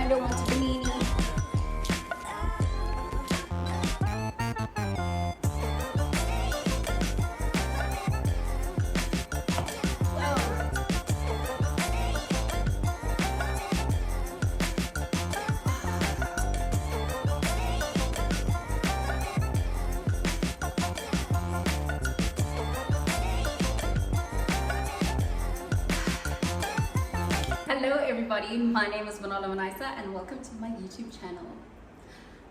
kinda want a panini. Hello everybody, my name is baaaaaaack and welcome to my YouTube channel.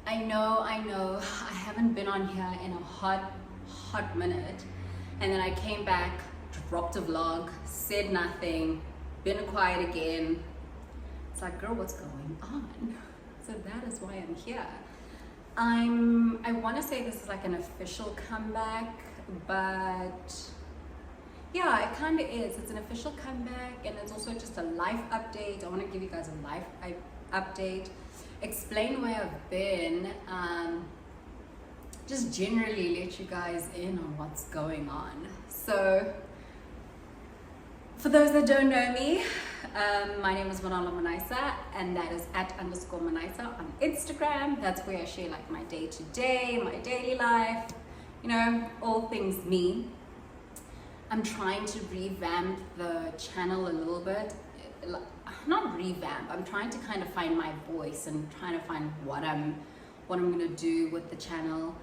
I know, I haven't been on here in a hot minute, and then I came back, dropped a vlog, said nothing, been quiet again. It's like, girl, what's going on? So that is why I'm here. I want to say this is like an official comeback, but yeah, it kind of is. It's an official comeback, and it's also just a life update. I want to give you guys a life update, explain where I've been, just generally let you guys in on what's going on. So, for those that don't know me, my name is baaaaaaack, and that is @_Manaisa on Instagram. That's where I share like my day-to-day, my daily life, you know, all things me. I'm trying to revamp the channel a little bit. Not revamp, I'm trying to kind of find my voice and trying to find what I'm gonna do with the channel.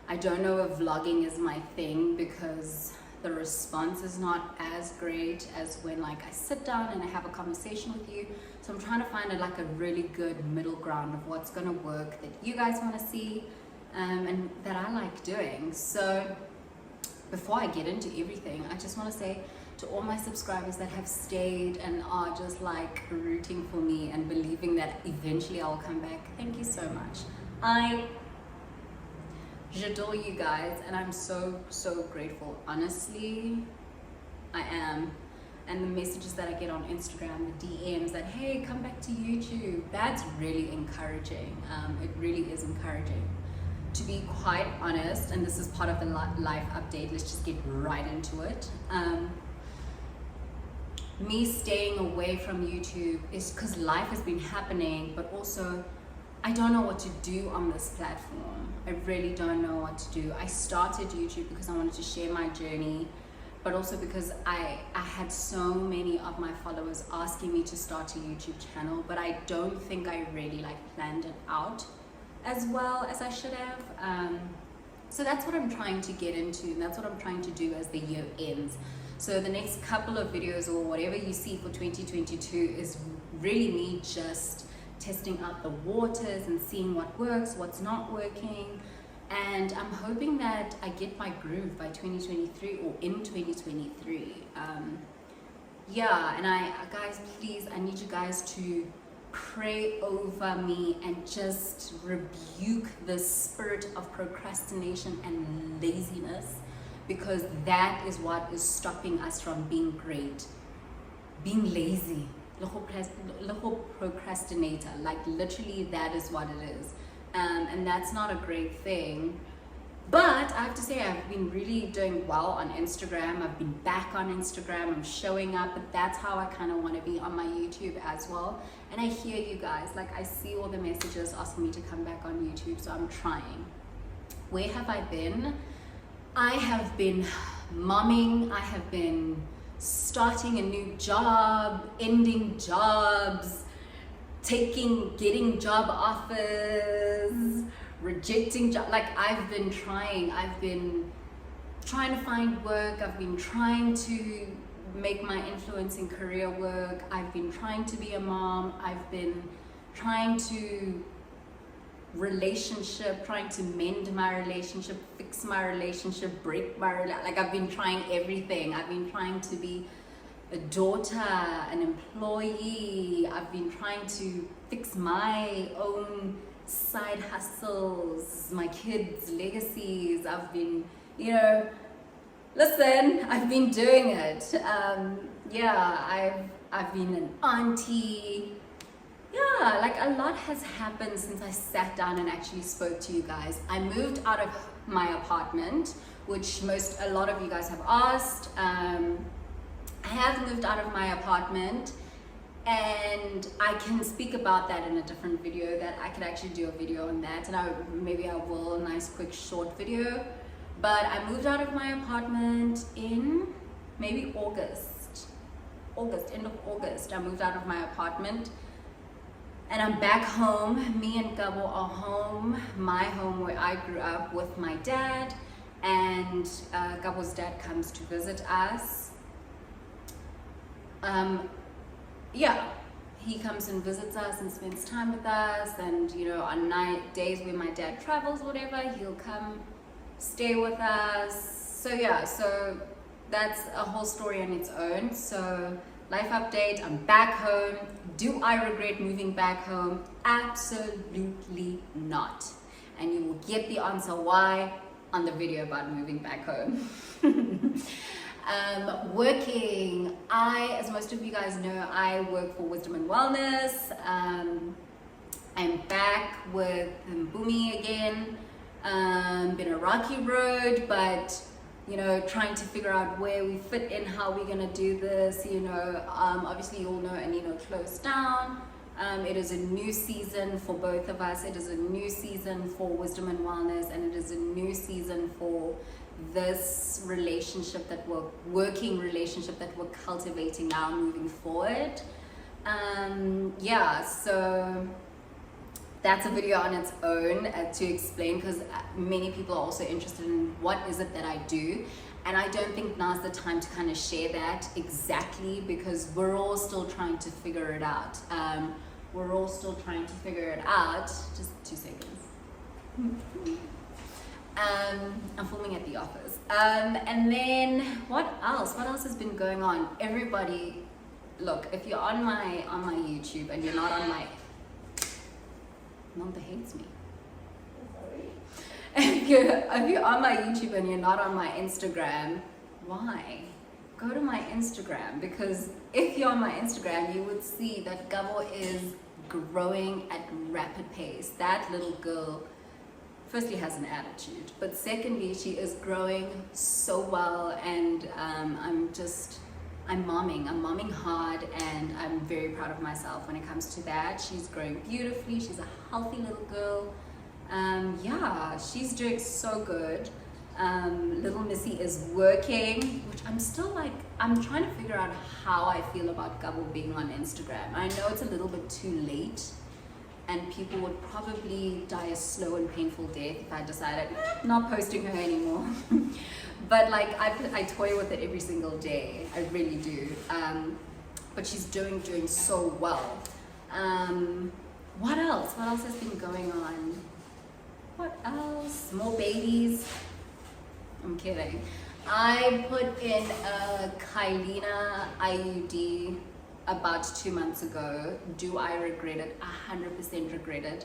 I don't know if vlogging is my thing because the response is not as great as when like I sit down and I have a conversation with you. So I'm trying to find like a really good middle ground of what's gonna work, that you guys wanna see, and that I like doing. So before I get into everything, I just want to say to all my subscribers that have stayed and are just like rooting for me and believing that eventually I'll come back, thank you so much. J'adore you guys, and I'm so grateful. Honestly, I am. And the messages that I get on Instagram, the DMs that, hey, come back to YouTube, that's really encouraging. It really is encouraging. To be quite honest, and this is part of the life update, let's just get right into it. Me staying away from YouTube is because life has been happening, but also I don't know what to do on this platform. I really don't know what to do. I started YouTube because I wanted to share my journey, but also because I had so many of my followers asking me to start a YouTube channel, but I don't think I really like planned it out as well as I should have. So that's what I'm trying to get into, and that's what I'm trying to do as the year ends. So the next couple of videos or whatever you see for 2022 is really me just testing out the waters and seeing what works, what's not working, and I'm hoping that I get my groove by 2023 or in 2023. Yeah, and guys, please, I need you guys to pray over me and just rebuke the spirit of procrastination and laziness, because that is what is stopping us from being great. Being lazy, little procrastinator, like literally that is what it is, and that's not a great thing. But I have to say, I've been really doing well on Instagram. I've been back on Instagram. I'm showing up, but that's how I kind of want to be on my YouTube as well. And I hear you guys, like I see all the messages asking me to come back on YouTube, so I'm trying. Where have I been? I have been momming. I have been starting a new job, ending jobs, getting job offers, rejecting job. Like I've been trying to find work. I've been trying to make my influencing career work. I've been trying to be a mom. I've been trying to trying to mend my relationship, fix my relationship, break my relationship. Like I've been trying everything. I've been trying to be a daughter, an employee. I've been trying to fix my own side hustles, my kids' legacies. I've been, you know, listen, I've been doing it. Yeah, I've been an auntie. Yeah, like a lot has happened since I sat down and actually spoke to you guys. I moved out of my apartment, which a lot of you guys have asked. I have moved out of my apartment, and I can speak about that in a different video. That I could actually do a video on that, and maybe I will, a nice quick short video. But I moved out of my apartment in maybe August, end of August. I moved out of my apartment and I'm back home. Me and Gabo are home, my home where I grew up with my dad, and Gabo's dad comes to visit us. Yeah, he comes and visits us and spends time with us, and you know, on days where my dad travels, whatever, he'll come stay with us. So yeah, so that's a whole story on its own. So life update, I'm back home. Do I regret moving back home? Absolutely not. And you will get the answer why on the video about moving back home. Working, as most of you guys know, I work for Wisdom and Wellness. I'm back with Mbumi again. Been a rocky road, but you know, trying to figure out where we fit in, how we're gonna do this. You know, obviously you all know Anino closed down. It is a new season for both of us. It is a new season for Wisdom and Wellness, and it is a new season for this relationship that working relationship that we're cultivating now moving forward. Yeah, so that's a video on its own to explain, because many people are also interested in what is it that I do, and I don't think now's the time to kind of share that exactly, because we're all still trying to figure it out. We're all still trying to figure it out. Just 2 seconds. I'm filming at the office. And then what else has been going on? Everybody, look, if you're on my YouTube and you're not on my, Nanda hates me. If you're on my YouTube and you're not on my Instagram, why? Go to my Instagram, because if you're on my Instagram, you would see that Gabo is growing at rapid pace. That little girl, firstly, has an attitude, but secondly, she is growing so well, and I'm momming hard, and I'm very proud of myself when it comes to that. She's growing beautifully. She's a healthy little girl. Yeah, she's doing so good. Little Missy is working, which I'm trying to figure out how I feel about Gabo being on Instagram. I know it's a little bit too late, and people would probably die a slow and painful death if I decided not posting her anymore. But like, I toy with it every single day. I really do. But she's doing so well. What else? What else has been going on? What else? More babies. I'm kidding. I put in a Kylina IUD about 2 months ago. Do I regret it? 100% regret it.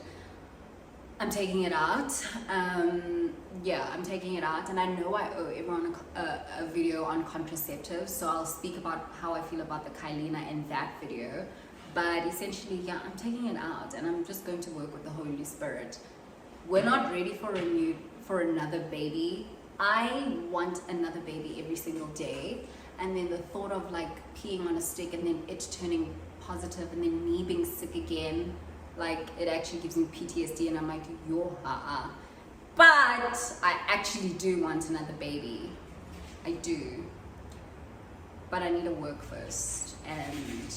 I'm taking it out. Yeah, I'm taking it out, and I know I owe everyone a video on contraceptives, so I'll speak about how I feel about the Kylina in that video. But essentially, yeah, I'm taking it out, and I'm just going to work with the Holy Spirit. We're not ready for another baby. I want another baby every single day, and then the thought of like peeing on a stick and then it turning positive and then me being sick again, like it actually gives me PTSD, and I'm like, yo, But I actually do want another baby. I do. But I need to work first, and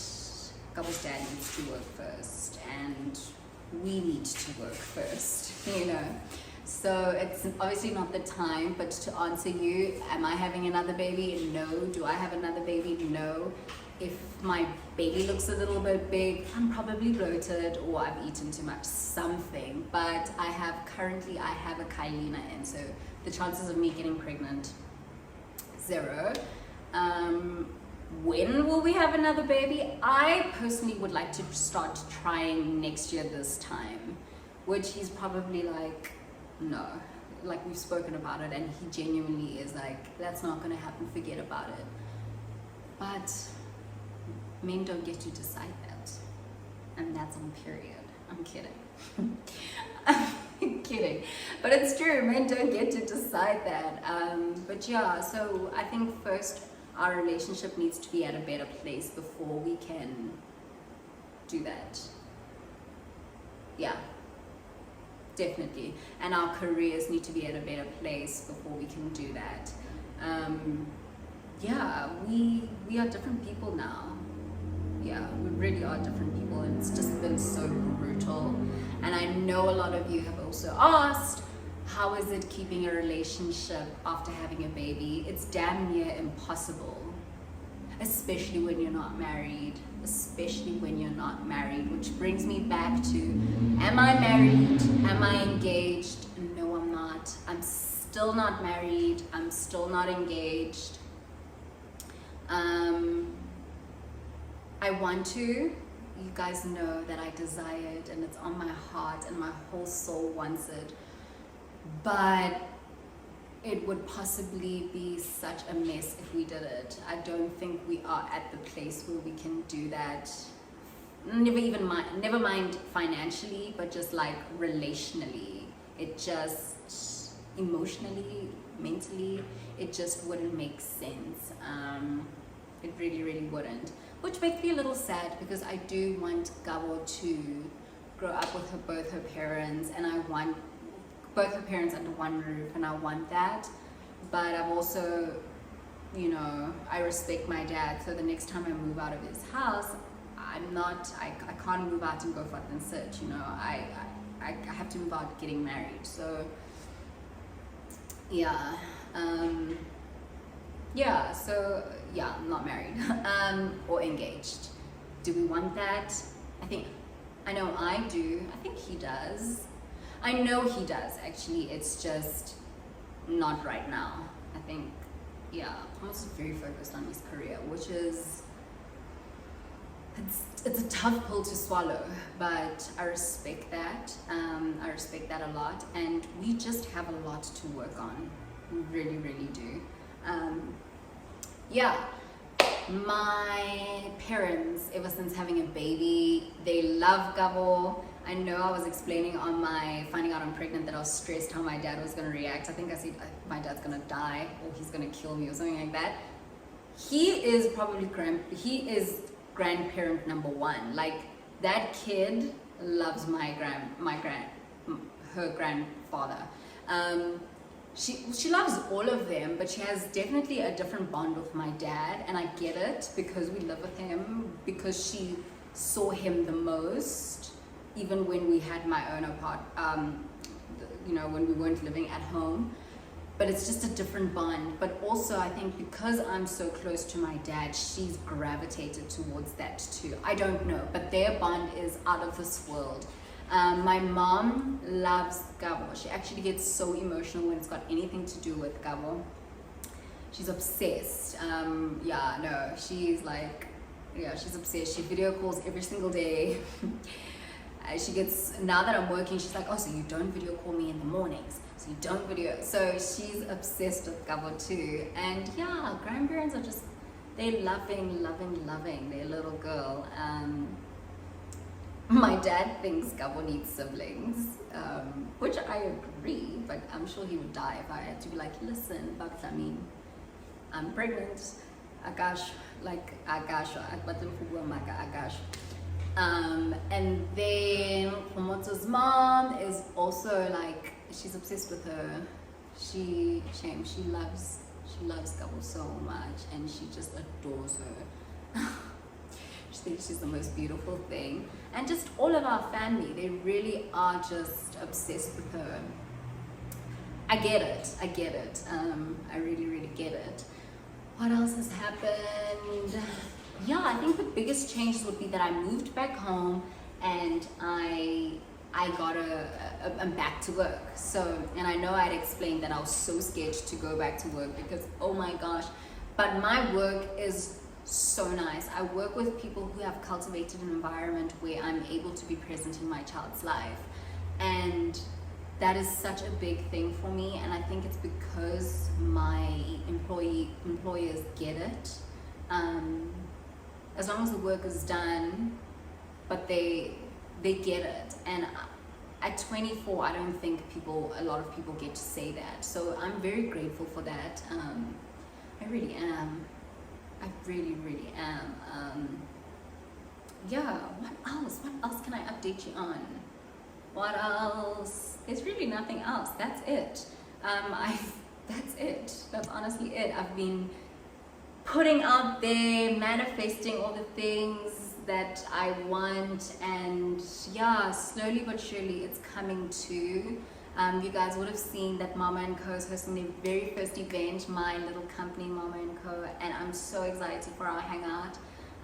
Gabo's dad needs to work first, and we need to work first, you know. So it's obviously not the time, but to answer you, am I having another baby? No. Do I have another baby? No. If my baby looks a little bit big, I'm probably bloated or I've eaten too much, something. But I have a Kylina in, so the chances of me getting pregnant, 0. When will we have another baby? I personally would like to start trying next year this time, which he's probably like, no. Like, we've spoken about it, and he genuinely is like, that's not going to happen, forget about it. But men don't get to decide that, and that's on period. I'm kidding. I'm kidding, but it's true, men don't get to decide that. But yeah, so I think first our relationship needs to be at a better place before we can do that. Yeah, definitely. And our careers need to be at a better place before we can do that. Yeah, we are different people now. Yeah, we really are different people, and it's just been so brutal. And I know a lot of you have also asked, how is it keeping a relationship after having a baby? It's damn near impossible, especially when you're not married. Especially when you're not married, which brings me back to, am I married? Am I engaged? No, I'm not. I'm still not married. I'm still not engaged. I want to. You guys know that I desire it, and it's on my heart, and my whole soul wants it. But it would possibly be such a mess if we did it. I don't think we are at the place where we can do that. Never mind financially, but just like relationally. It just, emotionally, mentally, it just wouldn't make sense. It really, really wouldn't. Which makes me a little sad, because I do want Gabo to grow up with both her parents, and I want both her parents under one roof, and I want that. But I've also, you know, I respect my dad, so the next time I move out of his house, I can't move out and go fuck and sit, you know. I have to move out getting married. So yeah, I'm not married or engaged. Do we want that? I know I do. I think he does. I know he does, actually. It's just not right now. I think, yeah, I'm also very focused on his career, which is, it's a tough pill to swallow, but I respect that. I respect that a lot, and we just have a lot to work on. We really, really do. Yeah, my parents, ever since having a baby, they love Gabo. I know I was explaining on my finding out I'm pregnant that I was stressed how my dad was going to react. I think I said my dad's going to die, or he's going to kill me, or something like that. He is probably grandparent number one. Like, that kid loves her grandfather. She loves all of them, but she has definitely a different bond with my dad, and I get it, because we live with him, because she saw him the most, even when we had my own you know, when we weren't living at home. But it's just a different bond. But also, I think because I'm so close to my dad, she's gravitated towards that too. I don't know, but their bond is out of this world. My mom loves Gabo. She actually gets so emotional when it's got anything to do with Gabo. She's obsessed. She's like, yeah, she's obsessed. She video calls every single day. She gets, now that I'm working, she's like, oh, so you don't video call me in the mornings, so you don't video. So she's obsessed with Gabo too. And yeah, grandparents are just, they're loving their little girl. My dad thinks Gabo needs siblings, which I agree, but I'm sure he would die if I had to be like, listen, but I mean, I'm pregnant, agash. And then Pomoto's mom is also like, she's obsessed with her. She loves Gabo so much, and she just adores her. She thinks she's the most beautiful thing. And just all of our family, they really are just obsessed with her. I get it. I really, really get it. What else has happened? Yeah, I think the biggest changes would be that I moved back home, and I'm back to work. So, and I know I'd explained that I was so scared to go back to work, because oh my gosh, but my work is so nice. I work with people who have cultivated an environment where I'm able to be present in my child's life, and that is such a big thing for me. And I think it's because my employers get it. As long as the work is done, but they get it. And at 24, I don't think a lot of people get to say that. So I'm very grateful for that. I really am. I really, really am. yeah, what else? What else can I update you on? What else? There's really nothing else. That's it. That's it. That's honestly it. I've been putting out there, manifesting all the things that I want, and yeah, slowly but surely it's coming to. You guys would have seen that Mama & Co is hosting their very first event, my little company Mama & Co, and I'm so excited for our hangout.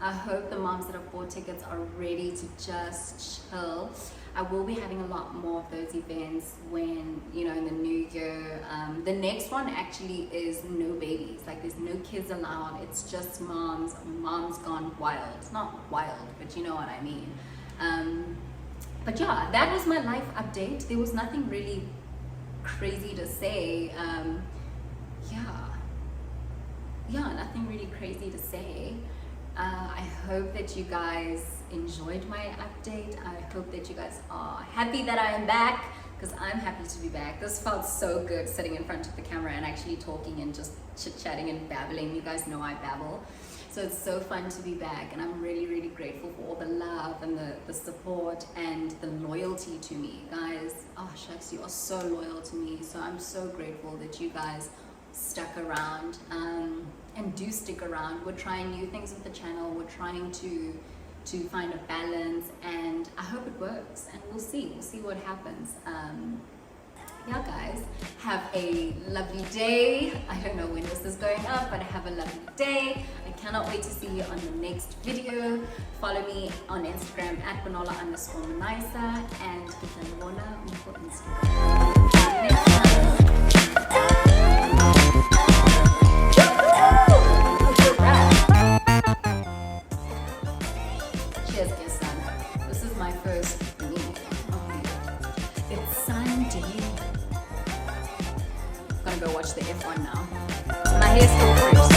I hope the moms that have bought tickets are ready to just chill. I will be having a lot more of those events when, you know, in the new year. The next one actually is no babies, like there's no kids allowed. It's just moms gone wild. It's not wild, but you know what I mean. But yeah, that was my life update. There was nothing really crazy to say. Yeah, nothing really crazy to say. I hope that you guys enjoyed my update. I hope that you guys are happy that I am back, because I'm happy to be back. This felt so good, sitting in front of the camera and actually talking and just chit-chatting and babbling. You guys know I babble. So it's so fun to be back, and I'm really, really grateful for all the love and the support and the loyalty to me. Guys, oh shucks, you are so loyal to me. So I'm so grateful that you guys stuck around and do stick around. We're trying new things with the channel. We're trying to find a balance, and I hope it works, and we'll see what happens. Yeah guys, have a lovely day. I don't know when this is going up, but have a lovely day. I cannot wait to see you on the next video. Follow me on Instagram at Bonola_Manaisa and Kitanola for Instagram. See you next time. Cheers, dear son. This is my first meal. It's Sunday. I'm gonna go watch the F1 now. My hair's still fresh.